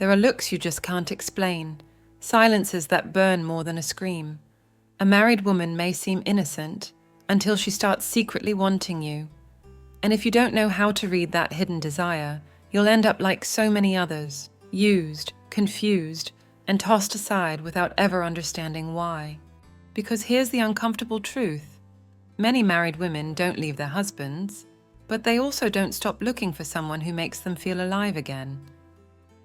There are looks you just can't explain, silences that burn more than a scream. A married woman may seem innocent until she starts secretly wanting you. And if you don't know how to read that hidden desire, you'll end up like so many others, used, confused, and tossed aside without ever understanding why. Because here's the uncomfortable truth. Many married women don't leave their husbands, but they also don't stop looking for someone who makes them feel alive again.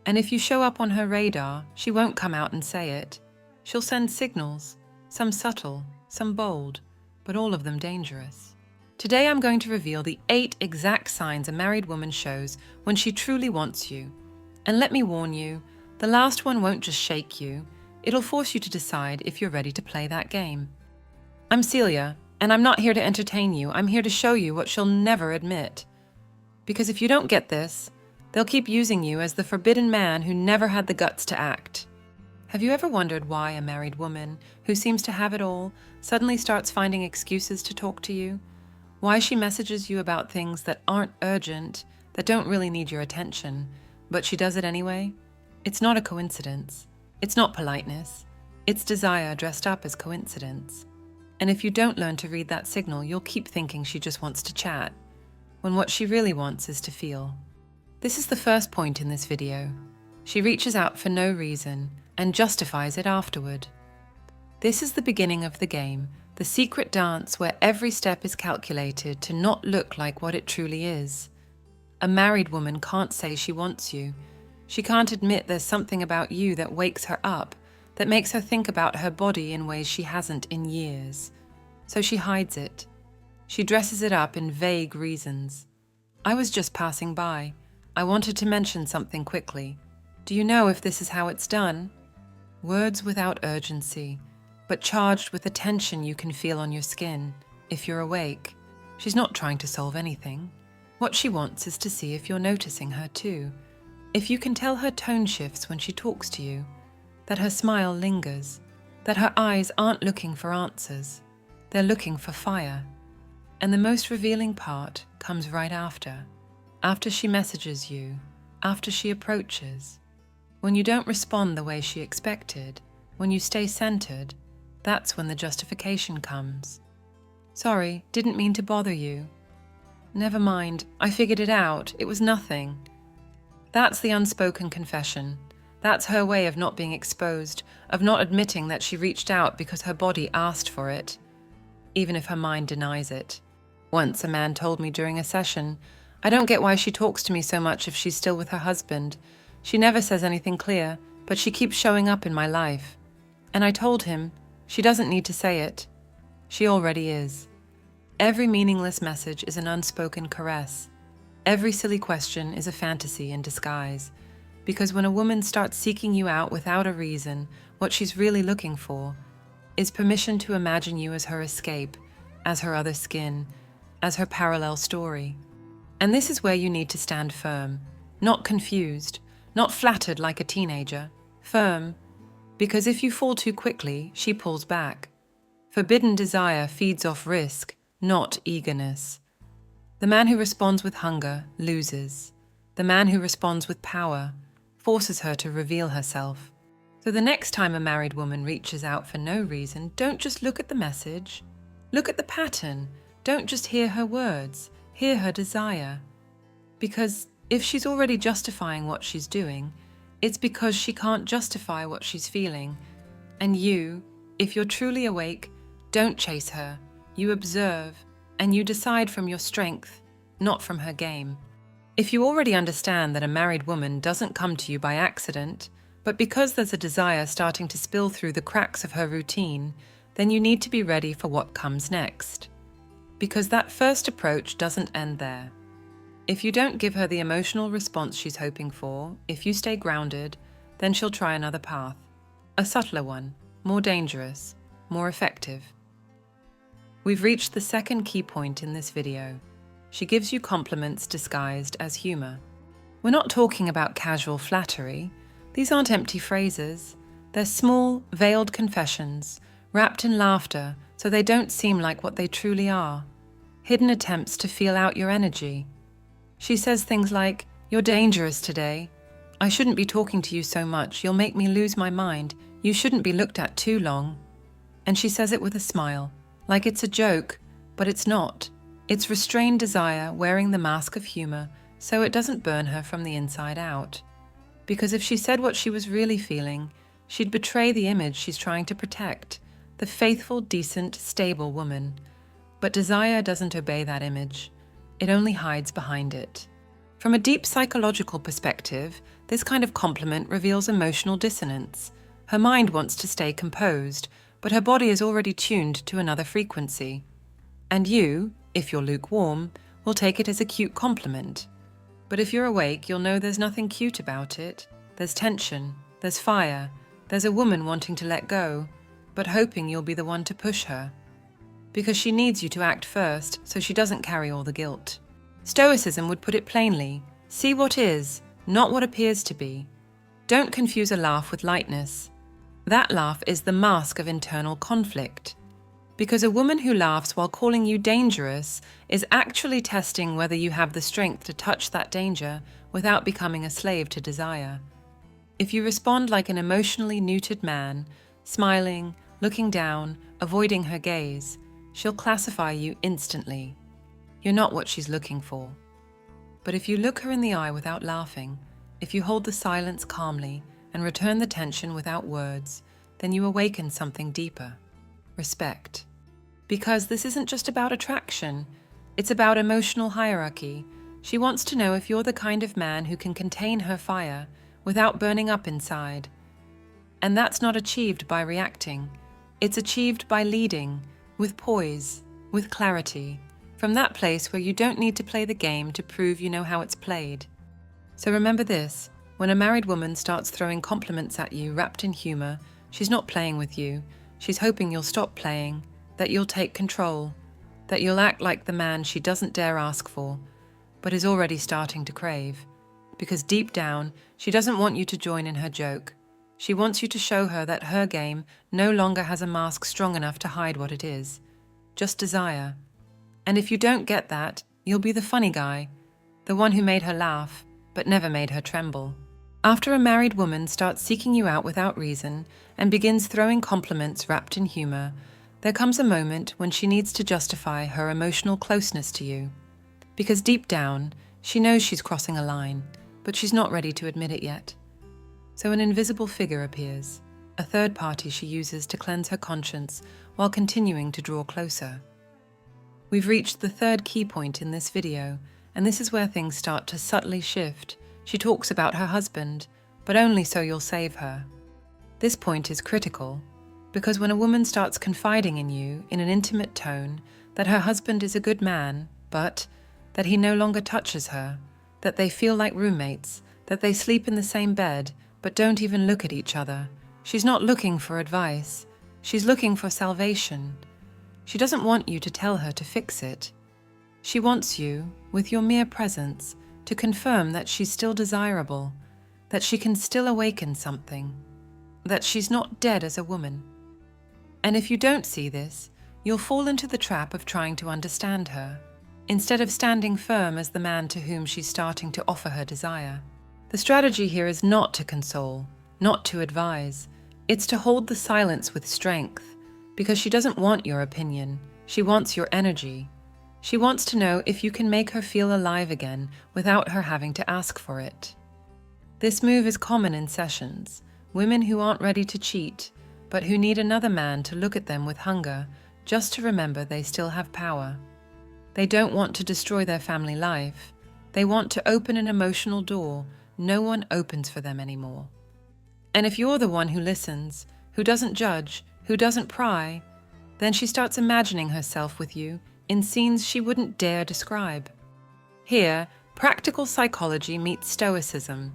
And if you show up on her radar, she won't come out and say it. She'll send signals, some subtle, some bold, but all of them dangerous. Today I'm going to reveal the 8 exact signs a married woman shows when she truly wants you. And let me warn you, the last one won't just shake you, it'll force you to decide if you're ready to play that game. I'm Celia, and I'm not here to entertain you, I'm here to show you what she'll never admit. Because if you don't get this, they'll keep using you as the forbidden man who never had the guts to act. Have you ever wondered why a married woman, who seems to have it all, suddenly starts finding excuses to talk to you? Why she messages you about things that aren't urgent, that don't really need your attention, but she does it anyway? It's not a coincidence. It's not politeness. It's desire dressed up as coincidence. And if you don't learn to read that signal, you'll keep thinking she just wants to chat, when what she really wants is to feel. This is the first point in this video. She reaches out for no reason and justifies it afterward. This is the beginning of the game, the secret dance where every step is calculated to not look like what it truly is. A married woman can't say she wants you. She can't admit there's something about you that wakes her up, that makes her think about her body in ways she hasn't in years. So she hides it. She dresses it up in vague reasons. I was just passing by. I wanted to mention something quickly. Do you know if this is how it's done? Words without urgency, but charged with the tension you can feel on your skin, if you're awake. She's not trying to solve anything. What she wants is to see if you're noticing her too. If you can tell her tone shifts when she talks to you, that her smile lingers, that her eyes aren't looking for answers, they're looking for fire. And the most revealing part comes right after she messages you, after she approaches. When you don't respond the way she expected, when you stay centered, that's when the justification comes. Sorry, didn't mean to bother you. Never mind, I figured it out, it was nothing. That's the unspoken confession. That's her way of not being exposed, of not admitting that she reached out because her body asked for it, even if her mind denies it. Once a man told me during a session, I don't get why she talks to me so much if she's still with her husband. She never says anything clear, but she keeps showing up in my life. And I told him, she doesn't need to say it. She already is. Every meaningless message is an unspoken caress. Every silly question is a fantasy in disguise. Because when a woman starts seeking you out without a reason, what she's really looking for is permission to imagine you as her escape, as her other skin, as her parallel story. And this is where you need to stand firm, not confused, not flattered like a teenager, firm, because if you fall too quickly, she pulls back. Forbidden desire feeds off risk, not eagerness. The man who responds with hunger loses. The man who responds with power forces her to reveal herself. So the next time a married woman reaches out for no reason, don't just look at the message. Look at the pattern. Don't just hear her words. Hear her desire. Because if she's already justifying what she's doing, it's because she can't justify what she's feeling. And you, if you're truly awake, don't chase her. You observe, and you decide from your strength, not from her game. If you already understand that a married woman doesn't come to you by accident, but because there's a desire starting to spill through the cracks of her routine, then you need to be ready for what comes next. Because that first approach doesn't end there. If you don't give her the emotional response she's hoping for, if you stay grounded, then she'll try another path. A subtler one, more dangerous, more effective. We've reached the second key point in this video. She gives you compliments disguised as humor. We're not talking about casual flattery. These aren't empty phrases. They're small, veiled confessions, wrapped in laughter so they don't seem like what they truly are. Hidden attempts to feel out your energy. She says things like, "You're dangerous today," I shouldn't be talking to you so much. You'll make me lose my mind. You shouldn't be looked at too long. And she says it with a smile, like it's a joke, but it's not. It's restrained desire wearing the mask of humor so it doesn't burn her from the inside out. Because if she said what she was really feeling, she'd betray the image she's trying to protect, the faithful, decent, stable woman. But desire doesn't obey that image. It only hides behind it. From a deep psychological perspective, this kind of compliment reveals emotional dissonance. Her mind wants to stay composed, but her body is already tuned to another frequency. And you, if you're lukewarm, will take it as a cute compliment. But if you're awake, you'll know there's nothing cute about it. There's tension, there's fire, there's a woman wanting to let go, but hoping you'll be the one to push her. Because she needs you to act first, so she doesn't carry all the guilt. Stoicism would put it plainly: see what is, not what appears to be. Don't confuse a laugh with lightness. That laugh is the mask of internal conflict. Because a woman who laughs while calling you dangerous is actually testing whether you have the strength to touch that danger without becoming a slave to desire. If you respond like an emotionally neutered man, smiling, looking down, avoiding her gaze, she'll classify you instantly. You're not what she's looking for. But if you look her in the eye without laughing, if you hold the silence calmly and return the tension without words, then you awaken something deeper: respect. Because this isn't just about attraction, it's about emotional hierarchy. She wants to know if you're the kind of man who can contain her fire without burning up inside. And that's not achieved by reacting. It's achieved by leading, with poise, with clarity, from that place where you don't need to play the game to prove you know how it's played. So remember this: when a married woman starts throwing compliments at you wrapped in humor, she's not playing with you. She's hoping you'll stop playing, that you'll take control, that you'll act like the man she doesn't dare ask for, but is already starting to crave. Because deep down, she doesn't want you to join in her joke. She wants you to show her that her game no longer has a mask strong enough to hide what it is, just desire. And if you don't get that, you'll be the funny guy, the one who made her laugh, but never made her tremble. After a married woman starts seeking you out without reason and begins throwing compliments wrapped in humor, there comes a moment when she needs to justify her emotional closeness to you. Because deep down, she knows she's crossing a line, but she's not ready to admit it yet. So an invisible figure appears, a third party she uses to cleanse her conscience while continuing to draw closer. We've reached the third key point in this video, and this is where things start to subtly shift. She talks about her husband, but only so you'll save her. This point is critical, because when a woman starts confiding in you in an intimate tone that her husband is a good man, but that he no longer touches her, that they feel like roommates, that they sleep in the same bed but don't even look at each other, she's not looking for advice. She's looking for salvation. She doesn't want you to tell her to fix it. She wants you, with your mere presence, to confirm that she's still desirable, that she can still awaken something, that she's not dead as a woman. And if you don't see this, you'll fall into the trap of trying to understand her, instead of standing firm as the man to whom she's starting to offer her desire. The strategy here is not to console, not to advise. It's to hold the silence with strength, because she doesn't want your opinion. She wants your energy. She wants to know if you can make her feel alive again without her having to ask for it. This move is common in sessions. Women who aren't ready to cheat, but who need another man to look at them with hunger, just to remember they still have power. They don't want to destroy their family life. They want to open an emotional door no one opens for them anymore. And if you're the one who listens, who doesn't judge, who doesn't pry, then she starts imagining herself with you in scenes she wouldn't dare describe. Here, practical psychology meets stoicism,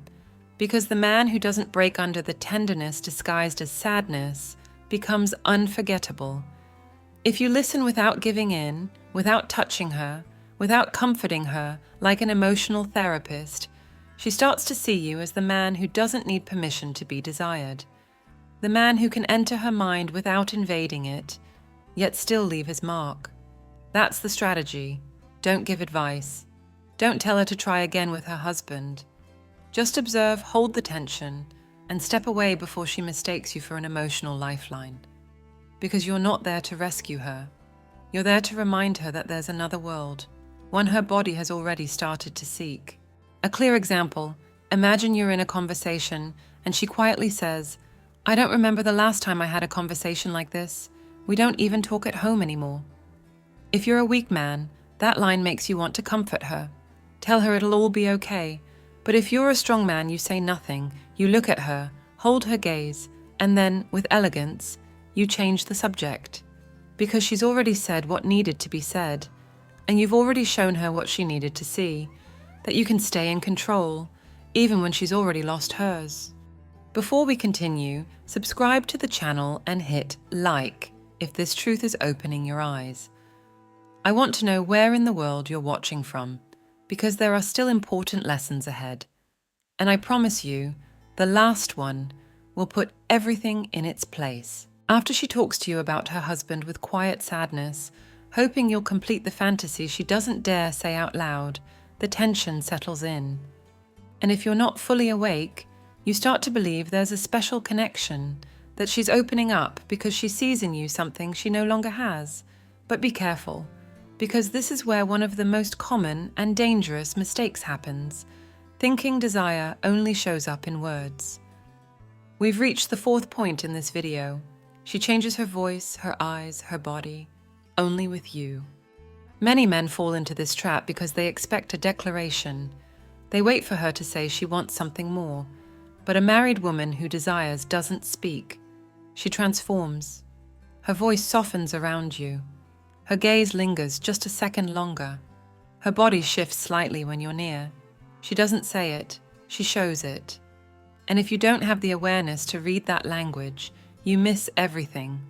because the man who doesn't break under the tenderness disguised as sadness becomes unforgettable. If you listen without giving in, without touching her, without comforting her like an emotional therapist, she starts to see you as the man who doesn't need permission to be desired. The man who can enter her mind without invading it, yet still leave his mark. That's the strategy. Don't give advice. Don't tell her to try again with her husband. Just observe, hold the tension, and step away before she mistakes you for an emotional lifeline. Because you're not there to rescue her. You're there to remind her that there's another world, one her body has already started to seek. A clear example, imagine you're in a conversation and she quietly says, "I don't remember the last time I had a conversation like this. We don't even talk at home anymore." If you're a weak man, that line makes you want to comfort her. Tell her it'll all be okay. But if you're a strong man, you say nothing, you look at her, hold her gaze, and then, with elegance, you change the subject. Because she's already said what needed to be said, and you've already shown her what she needed to see, that you can stay in control, even when she's already lost hers. Before we continue, subscribe to the channel and hit like if this truth is opening your eyes. I want to know where in the world you're watching from, because there are still important lessons ahead. And I promise you, the last one will put everything in its place. After she talks to you about her husband with quiet sadness, hoping you'll complete the fantasy she doesn't dare say out loud, the tension settles in. And if you're not fully awake, you start to believe there's a special connection, that she's opening up because she sees in you something she no longer has. But be careful, because this is where one of the most common and dangerous mistakes happens. Thinking desire only shows up in words. We've reached the fourth point in this video. She changes her voice, her eyes, her body, only with you. Many men fall into this trap because they expect a declaration. They wait for her to say she wants something more. But a married woman who desires doesn't speak. She transforms. Her voice softens around you. Her gaze lingers just a second longer. Her body shifts slightly when you're near. She doesn't say it, she shows it. And if you don't have the awareness to read that language, you miss everything.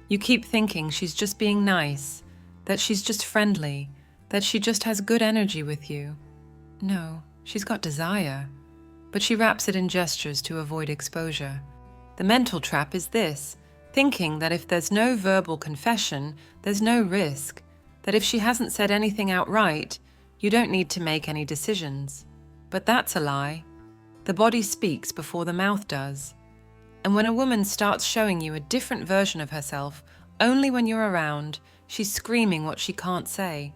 You keep thinking she's just being nice, that she's just friendly, that she just has good energy with you. No, she's got desire. But she wraps it in gestures to avoid exposure. The mental trap is this, thinking that if there's no verbal confession, there's no risk, that if she hasn't said anything outright, you don't need to make any decisions. But that's a lie. The body speaks before the mouth does. And when a woman starts showing you a different version of herself, only when you're around, she's screaming what she can't say.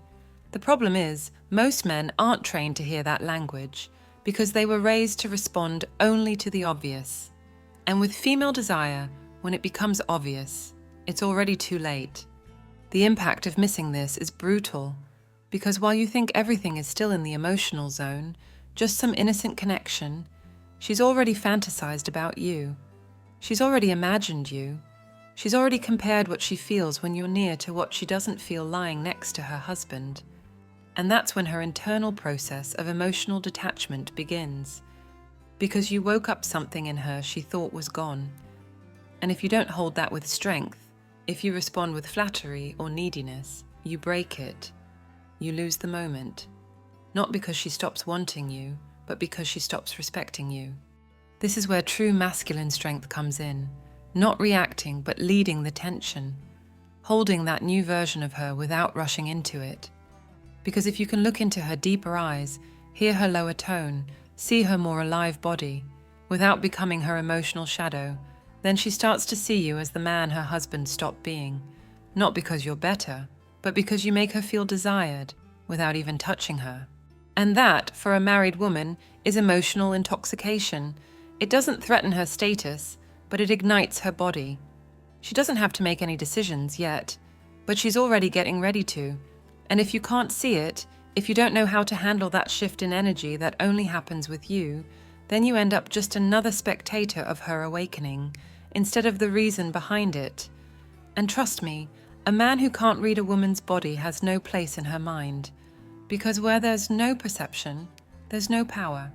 The problem is, most men aren't trained to hear that language, because they were raised to respond only to the obvious. And with female desire, when it becomes obvious, it's already too late. The impact of missing this is brutal, because while you think everything is still in the emotional zone, just some innocent connection, she's already fantasized about you. She's already imagined you. She's already compared what she feels when you're near to what she doesn't feel lying next to her husband. And that's when her internal process of emotional detachment begins, because you woke up something in her she thought was gone. And if you don't hold that with strength, if you respond with flattery or neediness, you break it. You lose the moment. Not because she stops wanting you, but because she stops respecting you. This is where true masculine strength comes in, not reacting but leading the tension, holding that new version of her without rushing into it. Because if you can look into her deeper eyes, hear her lower tone, see her more alive body, without becoming her emotional shadow, then she starts to see you as the man her husband stopped being, not because you're better, but because you make her feel desired without even touching her. And that, for a married woman, is emotional intoxication. It doesn't threaten her status, but it ignites her body. She doesn't have to make any decisions yet, but she's already getting ready to. And if you can't see it, if you don't know how to handle that shift in energy that only happens with you, then you end up just another spectator of her awakening, instead of the reason behind it. And trust me, a man who can't read a woman's body has no place in her mind, because where there's no perception, there's no power.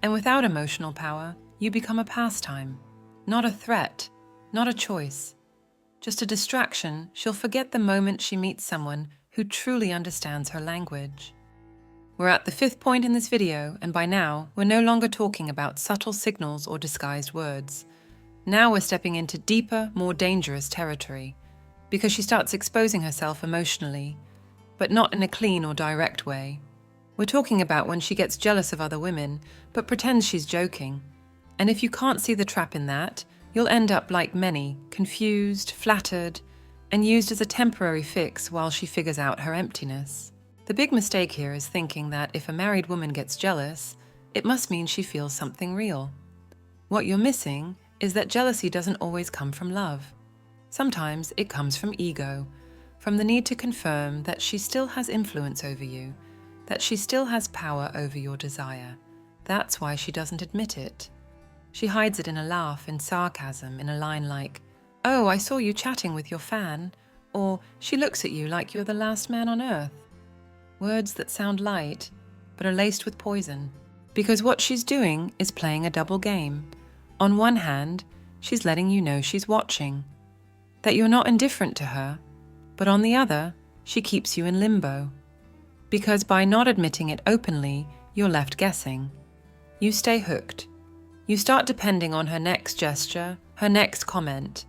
And without emotional power, you become a pastime, not a threat, not a choice. Just a distraction she'll forget the moment she meets someone who truly understands her language. We're at the fifth point in this video, and by now, we're no longer talking about subtle signals or disguised words. Now we're stepping into deeper, more dangerous territory, because she starts exposing herself emotionally, but not in a clean or direct way. We're talking about when she gets jealous of other women, but pretends she's joking. And if you can't see the trap in that, you'll end up like many, confused, flattered, and used as a temporary fix while she figures out her emptiness. The big mistake here is thinking that if a married woman gets jealous, it must mean she feels something real. What you're missing is that jealousy doesn't always come from love. Sometimes it comes from ego, from the need to confirm that she still has influence over you, that she still has power over your desire. That's why she doesn't admit it. She hides it in a laugh, in sarcasm, in a line like, "Oh, I saw you chatting with your fan," or "She looks at you like you're the last man on earth." Words that sound light, but are laced with poison. Because what she's doing is playing a double game. On one hand, she's letting you know she's watching, that you're not indifferent to her, but on the other, she keeps you in limbo. Because by not admitting it openly, you're left guessing. You stay hooked. You start depending on her next gesture, her next comment,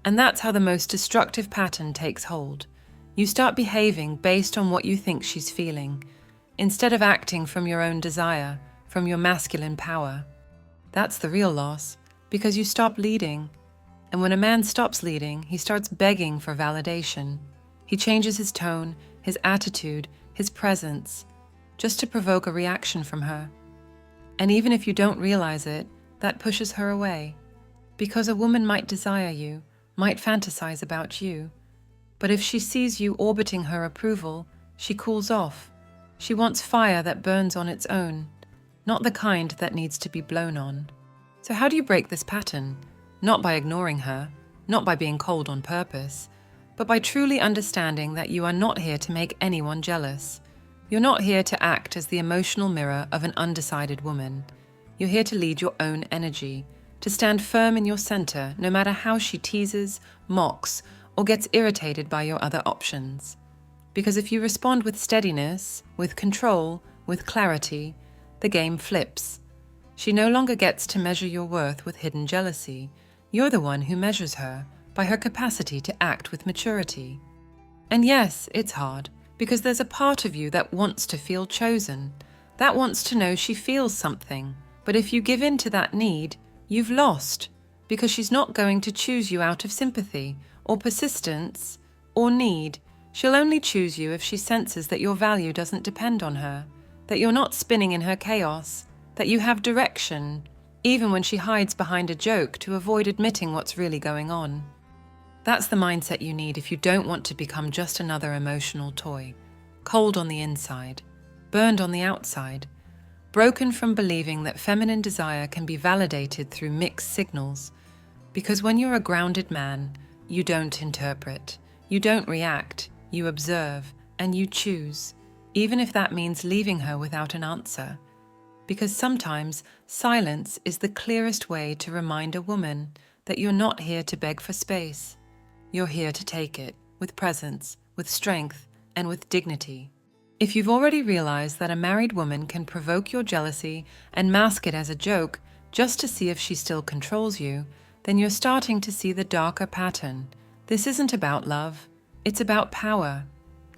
and that's how the most destructive pattern takes hold. You start behaving based on what you think she's feeling, instead of acting from your own desire, from your masculine power. That's the real loss, because you stop leading. And when a man stops leading, he starts begging for validation. He changes his tone, his attitude, his presence, just to provoke a reaction from her. And even if you don't realize it, that pushes her away. Because a woman might desire you, might fantasize about you, but if she sees you orbiting her approval, she cools off. She wants fire that burns on its own, not the kind that needs to be blown on. So how do you break this pattern? Not by ignoring her, not by being cold on purpose, but by truly understanding that you are not here to make anyone jealous. You're not here to act as the emotional mirror of an undecided woman. You're here to lead your own energy, to stand firm in your center no matter how she teases, mocks, or gets irritated by your other options. Because if you respond with steadiness, with control, with clarity, the game flips. She no longer gets to measure your worth with hidden jealousy. You're the one who measures her by her capacity to act with maturity. And yes, it's hard, because there's a part of you that wants to feel chosen, that wants to know she feels something. But if you give in to that need, you've lost, because she's not going to choose you out of sympathy, or persistence, or need. She'll only choose you if she senses that your value doesn't depend on her, that you're not spinning in her chaos, that you have direction, even when she hides behind a joke to avoid admitting what's really going on. That's the mindset you need if you don't want to become just another emotional toy, cold on the inside, burned on the outside, broken from believing that feminine desire can be validated through mixed signals. Because when you're a grounded man, you don't interpret, you don't react, you observe, and you choose, even if that means leaving her without an answer. Because sometimes silence is the clearest way to remind a woman that you're not here to beg for space. You're here to take it, with presence, with strength, and with dignity. If you've already realized that a married woman can provoke your jealousy and mask it as a joke just to see if she still controls you, then you're starting to see the darker pattern. This isn't about love, it's about power.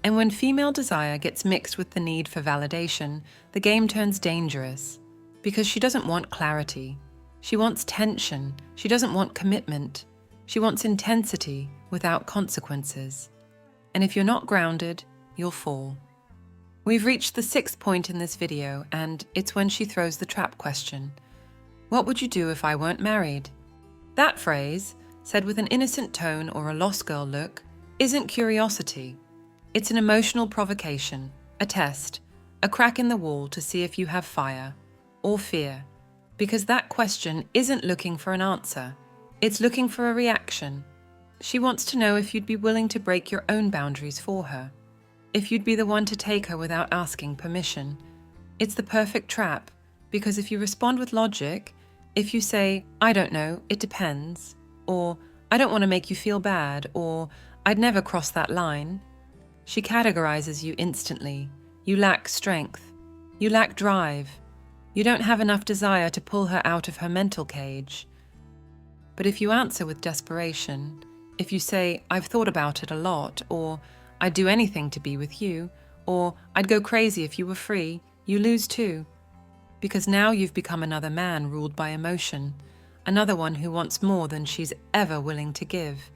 And when female desire gets mixed with the need for validation, the game turns dangerous. Because she doesn't want clarity. She wants tension. She doesn't want commitment. She wants intensity without consequences. And if you're not grounded, you'll fall. We've reached the 6th point in this video, and it's when she throws the trap question. What would you do if I weren't married? That phrase, said with an innocent tone or a lost girl look, isn't curiosity. It's an emotional provocation, a test, a crack in the wall to see if you have fire or fear. Because that question isn't looking for an answer. It's looking for a reaction. She wants to know if you'd be willing to break your own boundaries for her. If you'd be the one to take her without asking permission. It's the perfect trap, because if you respond with logic, if you say, "I don't know, it depends," or "I don't want to make you feel bad," or "I'd never cross that line," she categorizes you instantly. You lack strength. You lack drive. You don't have enough desire to pull her out of her mental cage. But if you answer with desperation, if you say, "I've thought about it a lot," or "I'd do anything to be with you," or "I'd go crazy if you were free," you lose too. Because now you've become another man ruled by emotion, another one who wants more than she's ever willing to give.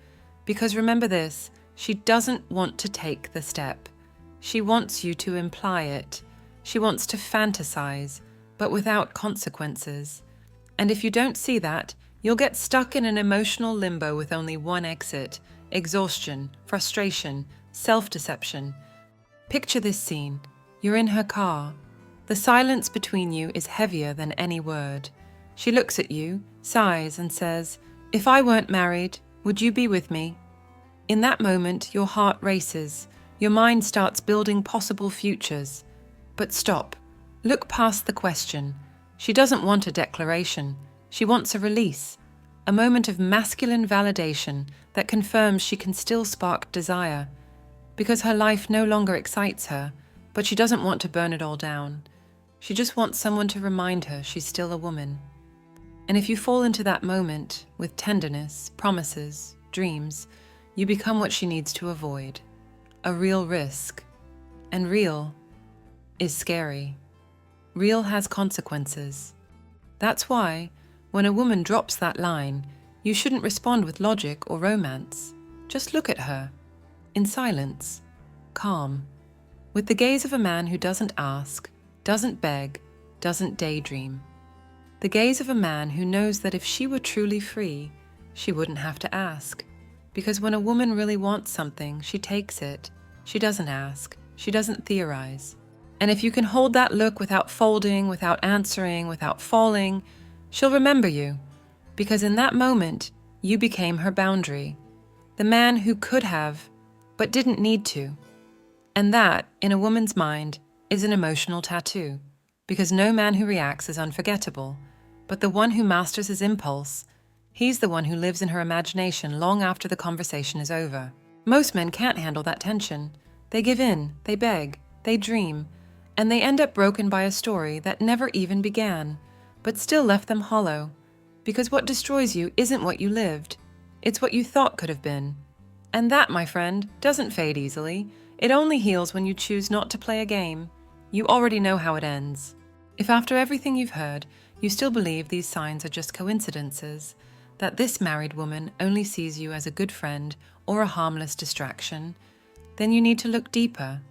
Because remember this, she doesn't want to take the step. She wants you to imply it. She wants to fantasize, but without consequences. And if you don't see that, you'll get stuck in an emotional limbo with only one exit: exhaustion, frustration, self-deception. Picture this scene. You're in her car. The silence between you is heavier than any word. She looks at you, sighs, and says, "If I weren't married, would you be with me?" In that moment, your heart races. Your mind starts building possible futures. But stop. Look past the question. She doesn't want a declaration. She wants a release. A moment of masculine validation that confirms she can still spark desire. Because her life no longer excites her, but she doesn't want to burn it all down. She just wants someone to remind her she's still a woman. And if you fall into that moment with tenderness, promises, dreams, you become what she needs to avoid. A real risk. And real is scary. Real has consequences. That's why, when a woman drops that line, you shouldn't respond with logic or romance. Just look at her. In silence. Calm. With the gaze of a man who doesn't ask, doesn't beg, doesn't daydream. The gaze of a man who knows that if she were truly free, she wouldn't have to ask. Because when a woman really wants something, she takes it. She doesn't ask. She doesn't theorize. And if you can hold that look without folding, without answering, without falling, she'll remember you. Because in that moment, you became her boundary. The man who could have, but didn't need to. And that, in a woman's mind, is an emotional tattoo. Because no man who reacts is unforgettable. But the one who masters his impulse, he's the one who lives in her imagination long after the conversation is over. Most men can't handle that tension. They give in, they beg, they dream, and they end up broken by a story that never even began, but still left them hollow. Because what destroys you isn't what you lived, it's what you thought could have been. And that, my friend, doesn't fade easily. It only heals when you choose not to play a game. You already know how it ends. If after everything you've heard, you still believe these signs are just coincidences, that this married woman only sees you as a good friend or a harmless distraction, then you need to look deeper.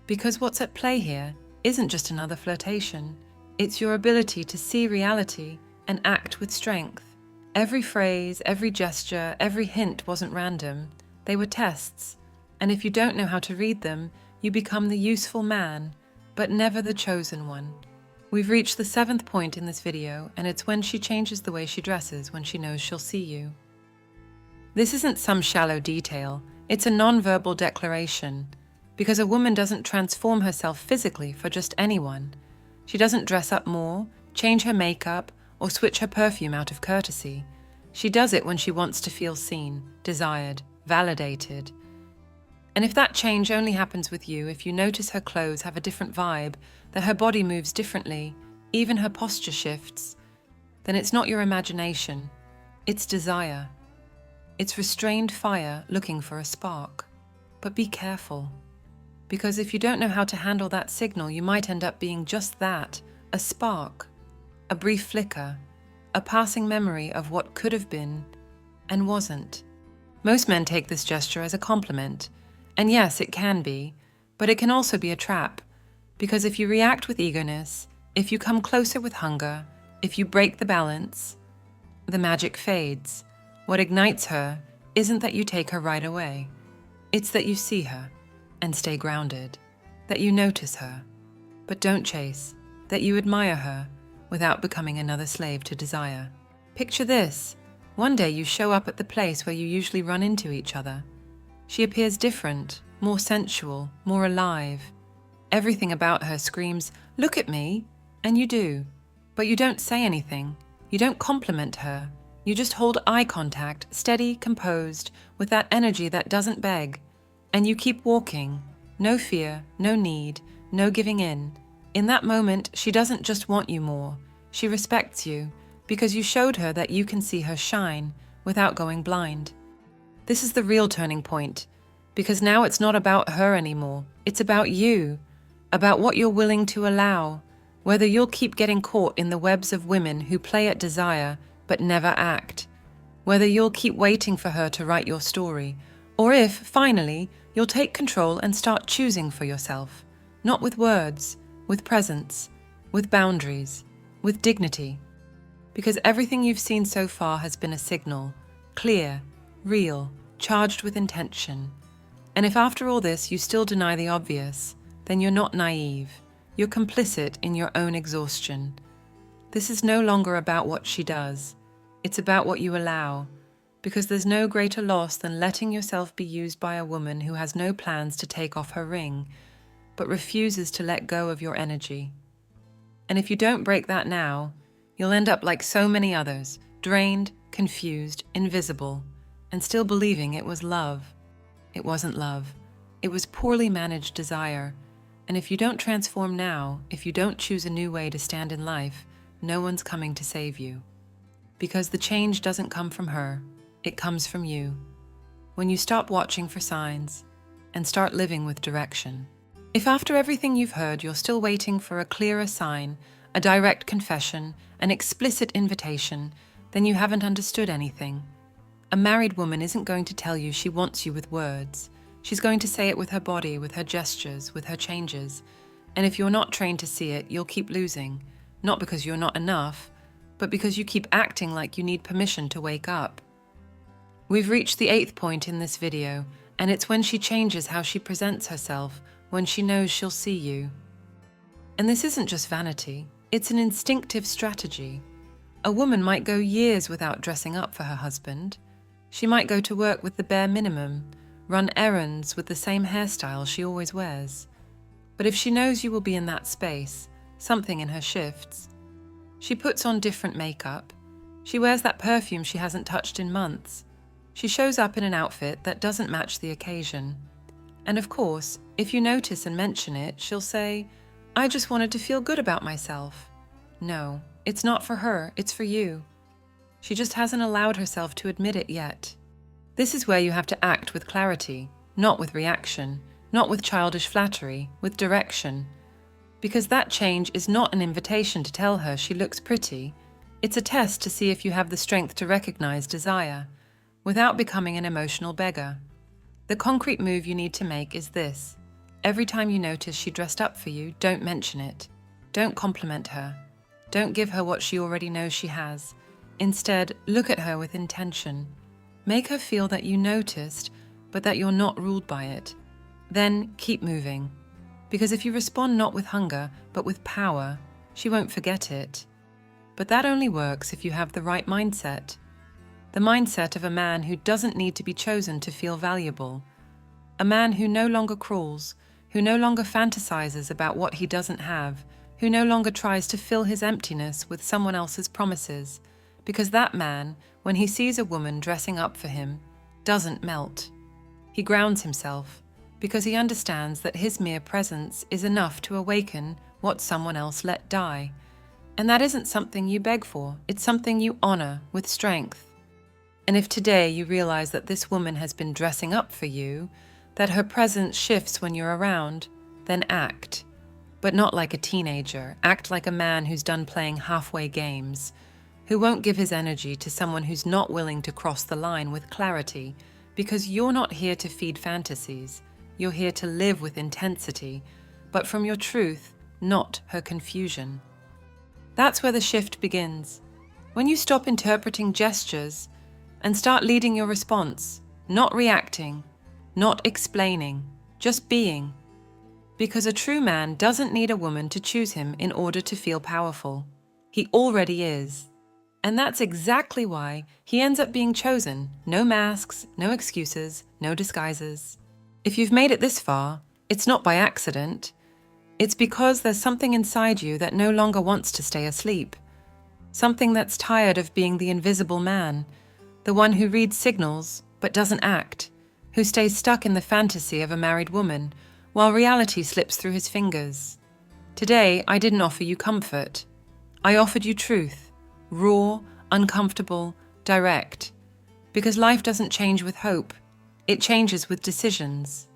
Because what's at play here isn't just another flirtation. It's your ability to see reality and act with strength. Every phrase, every gesture, every hint wasn't random. They were tests. And if you don't know how to read them, you become the useful man, but never the chosen one. We've reached the 7th point in this video, and it's when she changes the way she dresses when she knows she'll see you. This isn't some shallow detail, it's a non-verbal declaration, because a woman doesn't transform herself physically for just anyone. She doesn't dress up more, change her makeup, or switch her perfume out of courtesy. She does it when she wants to feel seen, desired, validated. And if that change only happens with you, if you notice her clothes have a different vibe, that her body moves differently, even her posture shifts, then it's not your imagination, it's desire. It's restrained fire looking for a spark. But be careful, because if you don't know how to handle that signal, you might end up being just that, a spark, a brief flicker, a passing memory of what could have been and wasn't. Most men take this gesture as a compliment, and yes, it can be, but it can also be a trap, because if you react with eagerness, if you come closer with hunger, if you break the balance, the magic fades. What ignites her isn't that you take her right away. It's that you see her and stay grounded, that you notice her, but don't chase, that you admire her without becoming another slave to desire. Picture this. One day you show up at the place where you usually run into each other. She appears different, more sensual, more alive. Everything about her screams, "Look at me," and you do. But you don't say anything. You don't compliment her. You just hold eye contact, steady, composed, with that energy that doesn't beg. And you keep walking. No fear, no need, no giving in. In that moment, she doesn't just want you more. She respects you, because you showed her that you can see her shine without going blind. This is the real turning point, because now it's not about her anymore. It's about you. about what you're willing to allow, whether you'll keep getting caught in the webs of women who play at desire but never act, whether you'll keep waiting for her to write your story, or if, finally, you'll take control and start choosing for yourself, not with words, with presence, with boundaries, with dignity. Because everything you've seen so far has been a signal, clear, real, charged with intention. And if after all this you still deny the obvious, then you're not naive. You're complicit in your own exhaustion. This is no longer about what she does. It's about what you allow, because there's no greater loss than letting yourself be used by a woman who has no plans to take off her ring, but refuses to let go of your energy. And if you don't break that now, you'll end up like so many others, drained, confused, invisible, and still believing it was love. It wasn't love. It was poorly managed desire. And if you don't transform now, if you don't choose a new way to stand in life, no one's coming to save you. Because the change doesn't come from her, it comes from you. When you stop watching for signs and start living with direction. If after everything you've heard you're still waiting for a clearer sign, a direct confession, an explicit invitation, then you haven't understood anything. A married woman isn't going to tell you she wants you with words. She's going to say it with her body, with her gestures, with her changes. And if you're not trained to see it, you'll keep losing. Not because you're not enough, but because you keep acting like you need permission to wake up. We've reached the 8th point in this video, and it's when she changes how she presents herself, when she knows she'll see you. And this isn't just vanity, it's an instinctive strategy. A woman might go years without dressing up for her husband. She might go to work with the bare minimum, run errands with the same hairstyle she always wears. But if she knows you will be in that space, something in her shifts. She puts on different makeup. She wears that perfume she hasn't touched in months. She shows up in an outfit that doesn't match the occasion. And of course, if you notice and mention it, she'll say, "I just wanted to feel good about myself." No, it's not for her, it's for you. She just hasn't allowed herself to admit it yet. This is where you have to act with clarity, not with reaction, not with childish flattery, with direction. Because that change is not an invitation to tell her she looks pretty. It's a test to see if you have the strength to recognize desire, without becoming an emotional beggar. The concrete move you need to make is this. Every time you notice she dressed up for you, don't mention it. Don't compliment her. Don't give her what she already knows she has. Instead, look at her with intention. Make her feel that you noticed, but that you're not ruled by it. Then keep moving. Because if you respond not with hunger, but with power, she won't forget it. But that only works if you have the right mindset. The mindset of a man who doesn't need to be chosen to feel valuable. A man who no longer crawls, who no longer fantasizes about what he doesn't have, who no longer tries to fill his emptiness with someone else's promises. Because that man, when he sees a woman dressing up for him, doesn't melt. He grounds himself, because he understands that his mere presence is enough to awaken what someone else let die. And that isn't something you beg for, it's something you honor with strength. And if today you realize that this woman has been dressing up for you, that her presence shifts when you're around, then act. But not like a teenager, act like a man who's done playing halfway games, who won't give his energy to someone who's not willing to cross the line with clarity, because you're not here to feed fantasies, you're here to live with intensity, but from your truth, not her confusion. That's where the shift begins. When you stop interpreting gestures and start leading your response, not reacting, not explaining, just being. Because a true man doesn't need a woman to choose him in order to feel powerful. He already is. And that's exactly why he ends up being chosen. No masks, no excuses, no disguises. If you've made it this far, it's not by accident. It's because there's something inside you that no longer wants to stay asleep. Something that's tired of being the invisible man, the one who reads signals but doesn't act, who stays stuck in the fantasy of a married woman while reality slips through his fingers. Today, I didn't offer you comfort. I offered you truth, raw, uncomfortable, direct. Because life doesn't change with hope, it changes with decisions.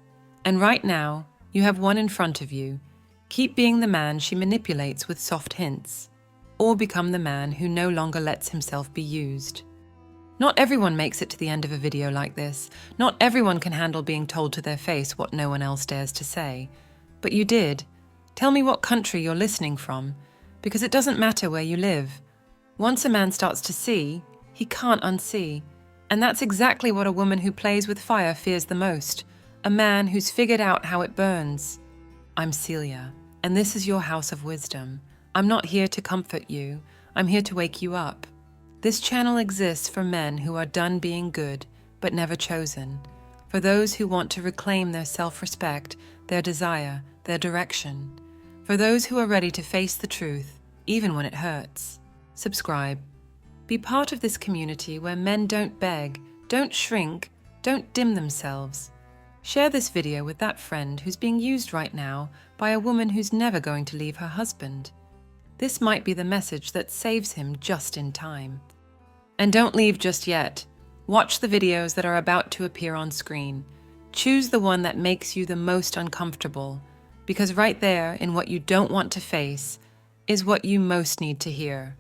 And right now, you have one in front of you. Keep being the man she manipulates with soft hints, or become the man who no longer lets himself be used. Not everyone makes it to the end of a video like this. Not everyone can handle being told to their face what no one else dares to say. But you did. Tell me what country you're listening from, because it doesn't matter where you live. Once a man starts to see, he can't unsee. And that's exactly what a woman who plays with fire fears the most. A man who's figured out how it burns. I'm Celia, and this is your house of wisdom. I'm not here to comfort you. I'm here to wake you up. This channel exists for men who are done being good, but never chosen. For those who want to reclaim their self-respect, their desire, their direction. For those who are ready to face the truth, even when it hurts. Subscribe. Be part of this community where men don't beg, don't shrink, don't dim themselves. Share this video with that friend who's being used right now by a woman who's never going to leave her husband. This might be the message that saves him just in time. And don't leave just yet. Watch the videos that are about to appear on screen. Choose the one that makes you the most uncomfortable, because right there, in what you don't want to face, is what you most need to hear.